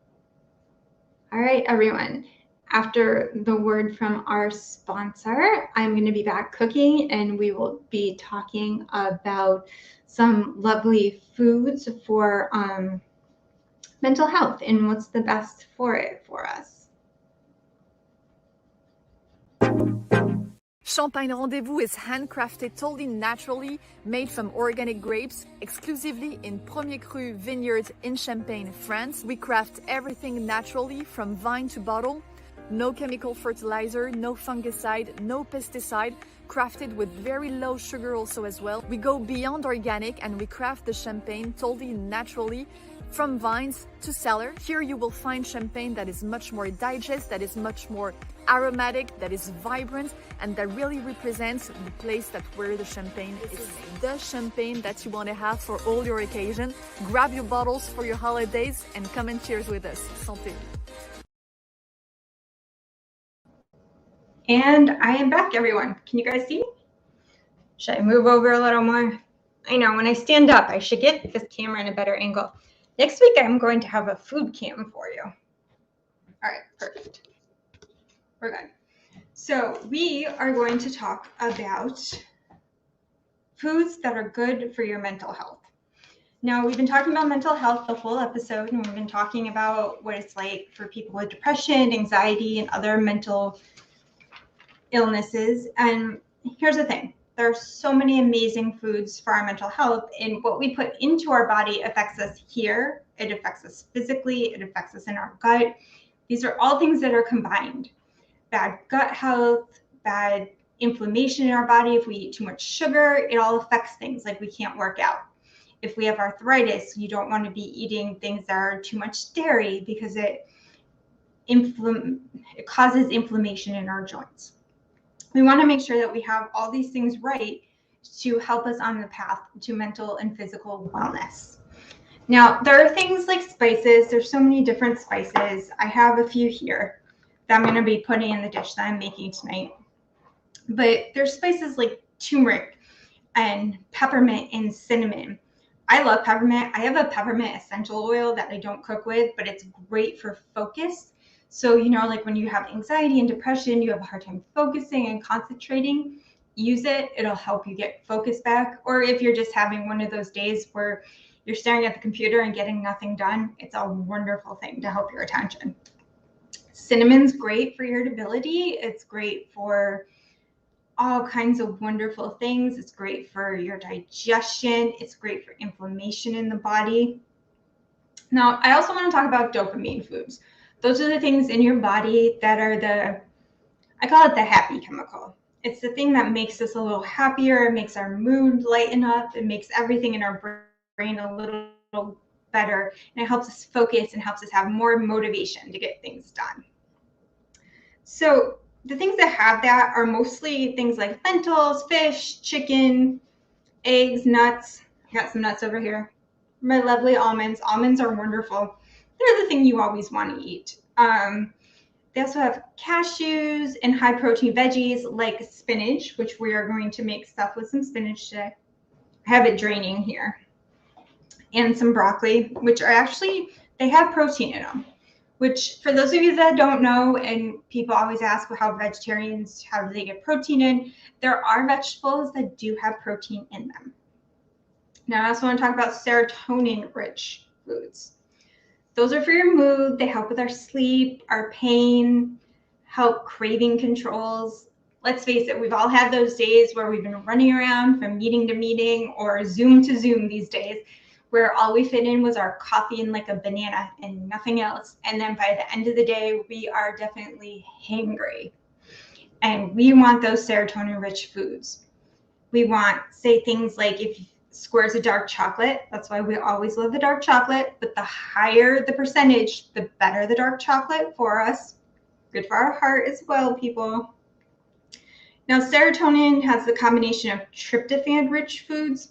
Speaker 1: All right, everyone. After the word from our sponsor, I'm going to be back cooking, and we will be talking about some lovely foods for mental health and what's the best for it for us.
Speaker 3: Champagne Rendezvous is handcrafted totally naturally, made from organic grapes, exclusively in Premier Cru vineyards in Champagne, France. We craft everything naturally from vine to bottle. No chemical fertilizer, no fungicide, no pesticide, crafted with very low sugar also as well. We go beyond organic and we craft the champagne totally naturally, from vines to cellar. Here you will find champagne that is much more digest, that is much more aromatic, that is vibrant, and that really represents the place that where the champagne is. The champagne that you want to have for all your occasions. Grab your bottles for your holidays and come and cheers with us. Santé.
Speaker 1: And I am back, everyone. Can you guys see me? Should I move over a little more? I know, when I stand up, I should get this camera in a better angle. Next week, I'm going to have a food cam for you. All right, perfect. We're good. So we are going to talk about foods that are good for your mental health. Now, we've been talking about mental health the whole episode, and we've been talking about what it's like for people with depression, anxiety, and other mental illnesses. And here's the thing. There are so many amazing foods for our mental health, and what we put into our body affects us here. It affects us physically. It affects us in our gut. These are all things that are combined. Bad gut health, bad inflammation in our body. If we eat too much sugar, it all affects things like we can't work out. If we have arthritis, you don't want to be eating things that are too much dairy because it causes inflammation in our joints. We want to make sure that we have all these things right to help us on the path to mental and physical wellness. Now, there are things like spices. There's so many different spices. I have a few here that I'm going to be putting in the dish that I'm making tonight. But there's spices like turmeric and peppermint and cinnamon. I love peppermint. I have a peppermint essential oil that I don't cook with, but it's great for focus. So, like when you have anxiety and depression, you have a hard time focusing and concentrating, use it. It'll help you get focus back. Or if you're just having one of those days where you're staring at the computer and getting nothing done, it's a wonderful thing to help your attention. Cinnamon's great for irritability. It's great for all kinds of wonderful things. It's great for your digestion. It's great for inflammation in the body. Now, I also want to talk about dopamine foods. Those are the things in your body that are I call it the happy chemical. It's the thing that makes us a little happier. It makes our mood lighten up. It makes everything in our brain a little better. And it helps us focus and helps us have more motivation to get things done. So the things that have that are mostly things like lentils, fish, chicken, eggs, nuts. I got some nuts over here. My lovely almonds. Almonds are wonderful. They're the thing you always want to eat. They also have cashews and high protein veggies like spinach, which we are going to make stuff with some spinach today. I have it draining here. And some broccoli, which are actually, they have protein in them, which for those of you that don't know, and people always ask how vegetarians, how do they get protein in? There are vegetables that do have protein in them. Now I also want to talk about serotonin-rich foods. Those are for your mood. They help with our sleep, our pain, help craving controls. Let's face it, we've all had those days where we've been running around from meeting to meeting or Zoom to Zoom these days, where all we fit in was our coffee and like a banana and nothing else. And then by the end of the day, we are definitely hangry. And we want those serotonin-rich foods. We want, say, things like if squares of dark chocolate, that's why we always love the dark chocolate, but the higher the percentage, the better the dark chocolate for us. Good for our heart as well, people. Now, serotonin has the combination of tryptophan-rich foods,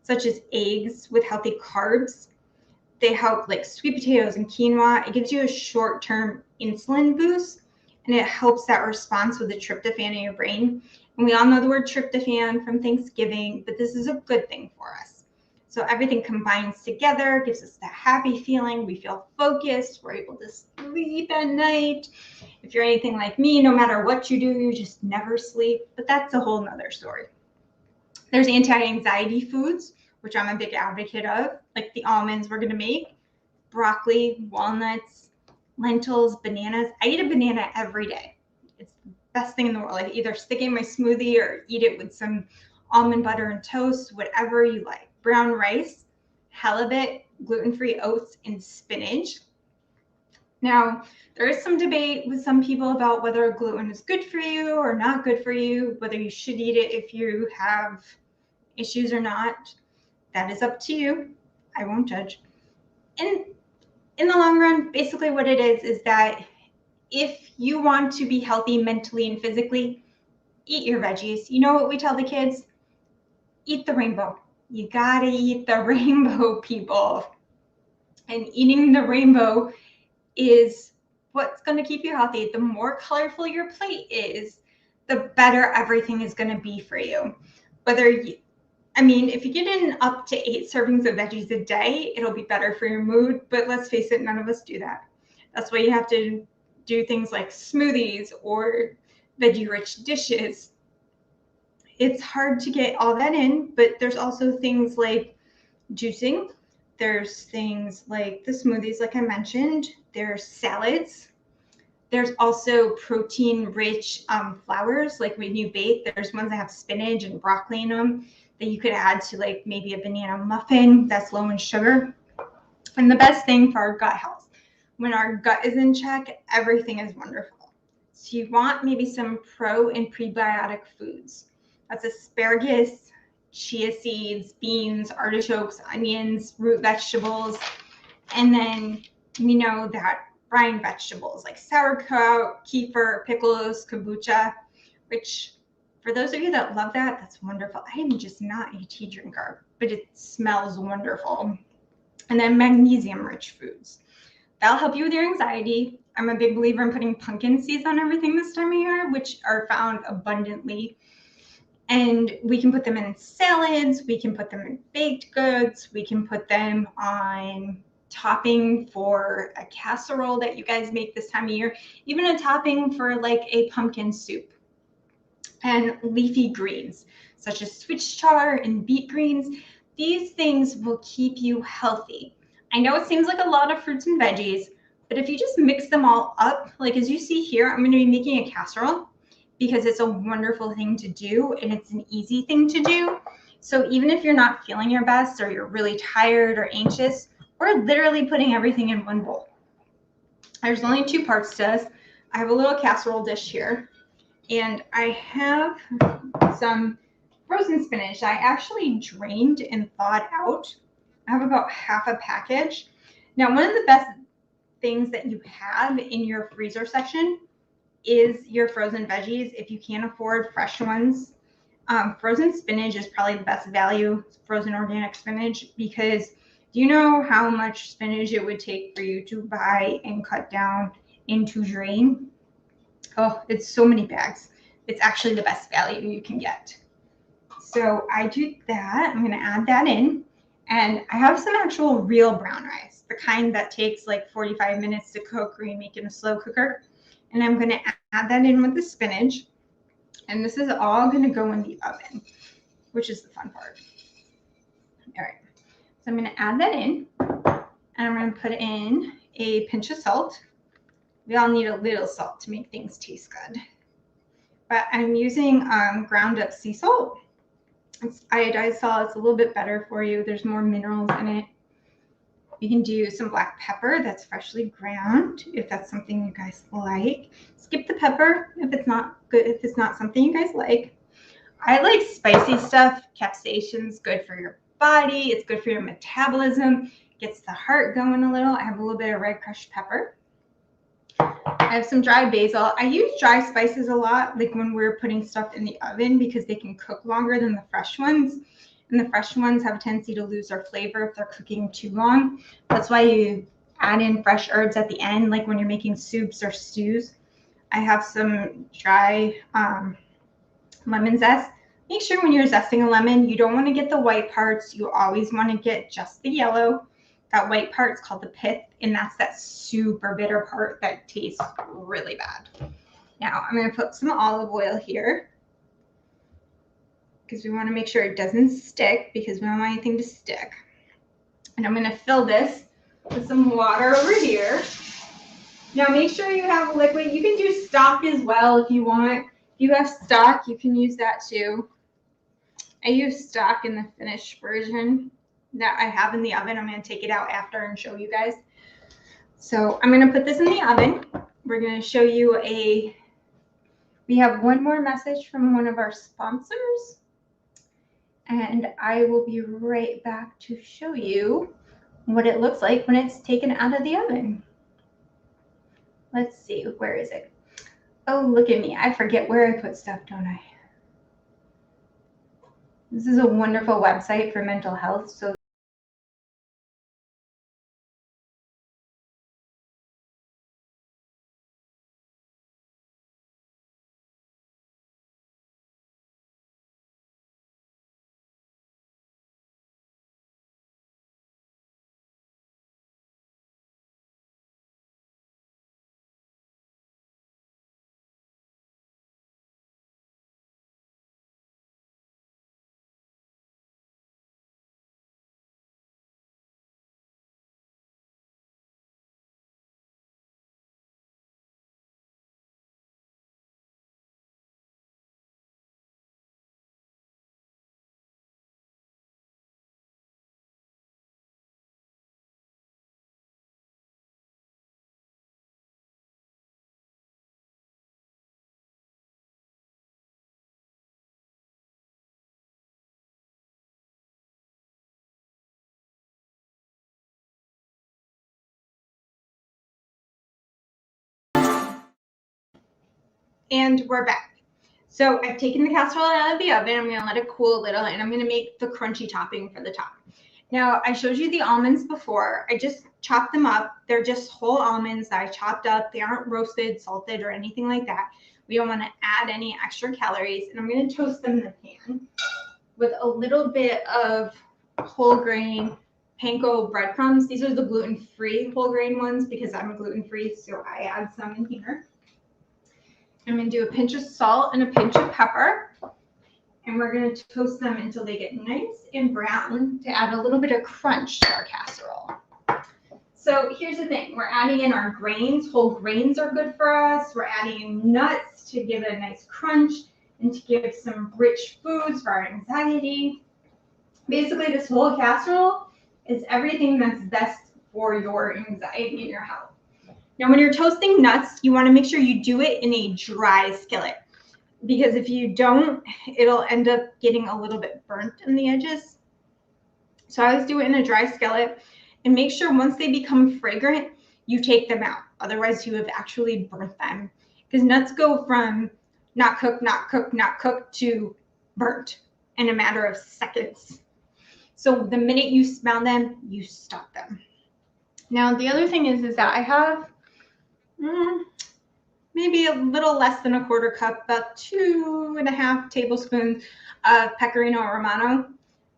Speaker 1: such as eggs with healthy carbs. They help like sweet potatoes and quinoa. It gives you a short-term insulin boost, and it helps that response with the tryptophan in your brain. And we all know the word tryptophan from Thanksgiving, but this is a good thing for us. So everything combines together, gives us that happy feeling. We feel focused. We're able to sleep at night. If you're anything like me, no matter what you do, you just never sleep. But that's a whole nother story. There's anti-anxiety foods, which I'm a big advocate of, like the almonds we're going to make, broccoli, walnuts, lentils, bananas. I eat a banana every day. It's the best thing in the world. I either stick it in my smoothie or eat it with some almond butter and toast, whatever you like. Brown rice, halibut, gluten-free oats, and spinach. Now, there is some debate with some people about whether gluten is good for you or not good for you, whether you should eat it if you have issues or not. That is up to you. I won't judge. And in the long run, basically what it is that if you want to be healthy mentally and physically, eat your veggies. You know what we tell the kids? Eat the rainbow. You gotta eat the rainbow, people. And eating the rainbow is what's going to keep you healthy. The more colorful your plate is, the better everything is going to be for you. If you get in up to 8 servings of veggies a day, it'll be better for your mood. But let's face it, none of us do that. That's why you have to do things like smoothies or veggie-rich dishes. It's hard to get all that in, but there's also things like juicing. There's things like the smoothies, like I mentioned. There's salads. There's also protein-rich flours, like when you bake. There's ones that have spinach and broccoli in them that you could add to like maybe a banana muffin that's low in sugar. And the best thing for our gut health. When our gut is in check, everything is wonderful. So you want maybe some pro and prebiotic foods. That's asparagus, chia seeds, beans, artichokes, onions, root vegetables, and then we know that brine vegetables like sauerkraut, kefir, pickles, kombucha, which for those of you that love that, that's wonderful. I am just not a tea drinker, but it smells wonderful. And then magnesium-rich foods. That'll help you with your anxiety. I'm a big believer in putting pumpkin seeds on everything this time of year, which are found abundantly. And we can put them in salads, we can put them in baked goods, we can put them on topping for a casserole that you guys make this time of year, even a topping for like a pumpkin soup. And leafy greens, such as switch chard and beet greens. These things will keep you healthy. I know it seems like a lot of fruits and veggies, but if you just mix them all up, like as you see here, I'm going to be making a casserole, because it's a wonderful thing to do and it's an easy thing to do. So even if you're not feeling your best or you're really tired or anxious, we're literally putting everything in one bowl. There's only 2 parts to this. I have a little casserole dish here, and I have some frozen spinach I actually drained and thawed out. I have about half a package. Now, one of the best things that you have in your freezer section is your frozen veggies. If you can't afford fresh ones, frozen spinach is probably the best value, frozen organic spinach, because do you know how much spinach it would take for you to buy and cut down and to drain? Oh, it's so many bags. It's actually the best value you can get. So I do that. I'm going to add that in. And I have some actual real brown rice, the kind that takes like 45 minutes to cook or you make in a slow cooker. And I'm going to add that in with the spinach. And this is all going to go in the oven, which is the fun part. All right. So I'm going to add that in. And I'm going to put in a pinch of salt. We all need a little salt to make things taste good. But I'm using ground up sea salt. It's iodized salt. It's a little bit better for you. There's more minerals in it. You can do some black pepper that's freshly ground if that's something you guys like. Skip the pepper if it's not good, if it's not something you guys like. I like spicy stuff. Capsaicin's good for your body. It's good for your metabolism. Gets the heart going a little. I have a little bit of red crushed pepper. I have some dry basil. I use dry spices a lot, like when we're putting stuff in the oven, because they can cook longer than the fresh ones. And the fresh ones have a tendency to lose their flavor if they're cooking too long. That's why you add in fresh herbs at the end, like when you're making soups or stews. I have some dry lemon zest. Make sure when you're zesting a lemon, you don't want to get the white parts. You always want to get just the yellow. That white part is called the pith, and that's that super bitter part that tastes really bad. Now I'm going to put some olive oil here because we want to make sure it doesn't stick, because we don't want anything to stick. And I'm going to fill this with some water over here. Now make sure you have a liquid. You can do stock as well if you want. If you have stock, you can use that too. I use stock in the finished version that I have in the oven. I'm going to take it out after and show you guys. So I'm going to put this in the oven. We're going to show you we have one more message from one of our sponsors, and I will be right back to show you what it looks like when it's taken out of the oven. Let's see, where is it? Oh, look at me. I forget where I put stuff, don't I? This is a wonderful website for mental health. So and we're back. So I've taken the casserole out of the oven. I'm going to let it cool a little, and I'm going to make the crunchy topping for the top. Now, I showed you the almonds before. I just chopped them up. They're just whole almonds that I chopped up. They aren't roasted, salted, or anything like that. We don't want to add any extra calories. And I'm going to toast them in the pan with a little bit of whole grain panko breadcrumbs. These are the gluten-free whole grain ones because I'm gluten-free, so I add some in here. I'm going to do a pinch of salt and a pinch of pepper, and we're going to toast them until they get nice and brown to add a little bit of crunch to our casserole. So here's the thing. We're adding in our grains. Whole grains are good for us. We're adding in nuts to give it a nice crunch and to give some rich foods for our anxiety. Basically, this whole casserole is everything that's best for your anxiety and your health. Now, when you're toasting nuts, you want to make sure you do it in a dry skillet, because if you don't, it'll end up getting a little bit burnt in the edges. So I always do it in a dry skillet, and make sure once they become fragrant, you take them out. Otherwise, you have actually burnt them, because nuts go from not cooked, not cooked, not cooked to burnt in a matter of seconds. So the minute you smell them, you stop them. Now, the other thing is that I have maybe a little less than a quarter cup, about 2.5 tablespoons of Pecorino Romano,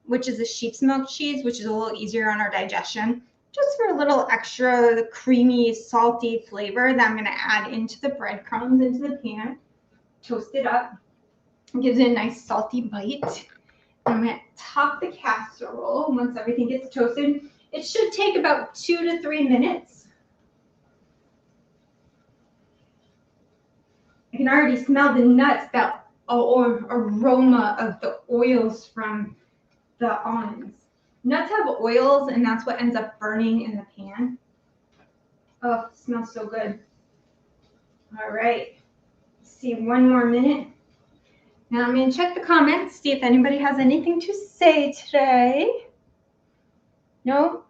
Speaker 1: which is a sheep's milk cheese, which is a little easier on our digestion, just for a little extra creamy, salty flavor that I'm going to add into the breadcrumbs into the pan. Toast it up. It gives it a nice salty bite. I'm going to top the casserole once everything gets toasted. It should take about 2 to 3 minutes. I can already smell the nuts, that or aroma of the oils from the almonds. Nuts have oils, and that's what ends up burning in the pan. Oh, it smells so good. All right. Let's see, one more minute. Now I'm going to check the comments, see if anybody has anything to say today. No?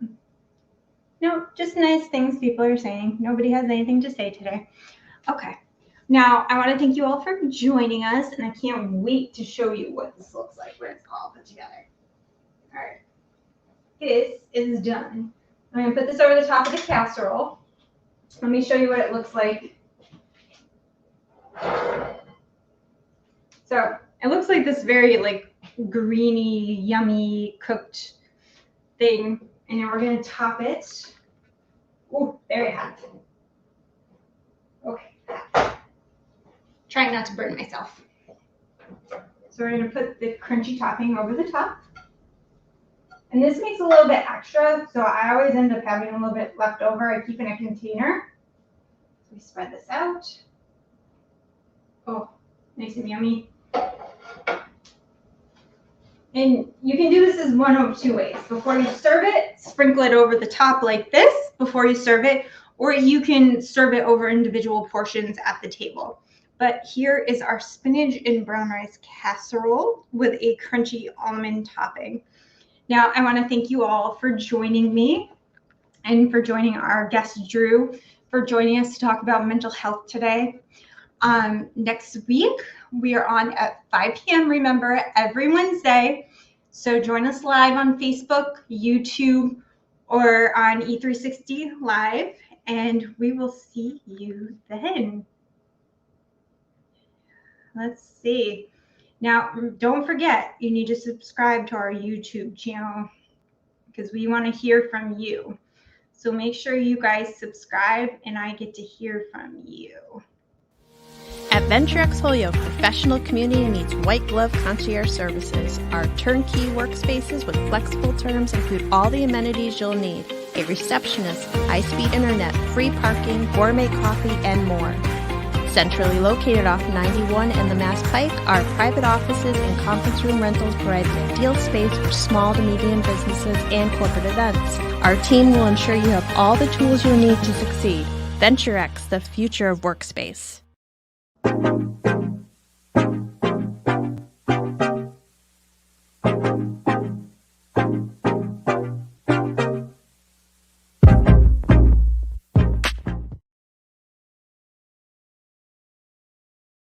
Speaker 1: No, just nice things people are saying. Nobody has anything to say today. Okay. Now, I want to thank you all for joining us, and I can't wait to show you what this looks like when it's all put together. All right. This is done. I'm going to put this over the top of the casserole. Let me show you what it looks like. So it looks like this very like greeny, yummy cooked thing. And then we're going to top it. Oh, very hot. Okay. Trying not to burn myself. So we're going to put the crunchy topping over the top. And this makes a little bit extra, so I always end up having a little bit left over. I keep in a container. So we spread this out. Oh, nice and yummy. And you can do this as one of two ways. Before you serve it, sprinkle it over the top like this before you serve it, or you can serve it over individual portions at the table. But here is our spinach and brown rice casserole with a crunchy almond topping. Now, I want to thank you all for joining me and for joining our guest, Drew, for joining us to talk about mental health today. Next week, we are on at 5 p.m., remember, every Wednesday. So join us live on Facebook, YouTube, or on E360 Live, and we will see you then. Let's see. Now, don't forget, you need to subscribe to our YouTube channel because we want to hear from you. So make sure you guys subscribe and I get to hear from you.
Speaker 4: At VentureX Holyoke, professional community needs white glove concierge services. Our turnkey workspaces with flexible terms include all the amenities you'll need: a receptionist, high-speed internet, free parking, gourmet coffee, and more. Centrally located off 91 and the Mass Pike, our private offices and conference room rentals provide the ideal space for small to medium businesses and corporate events. Our team will ensure you have all the tools you'll need to succeed. VentureX, the future of workspace.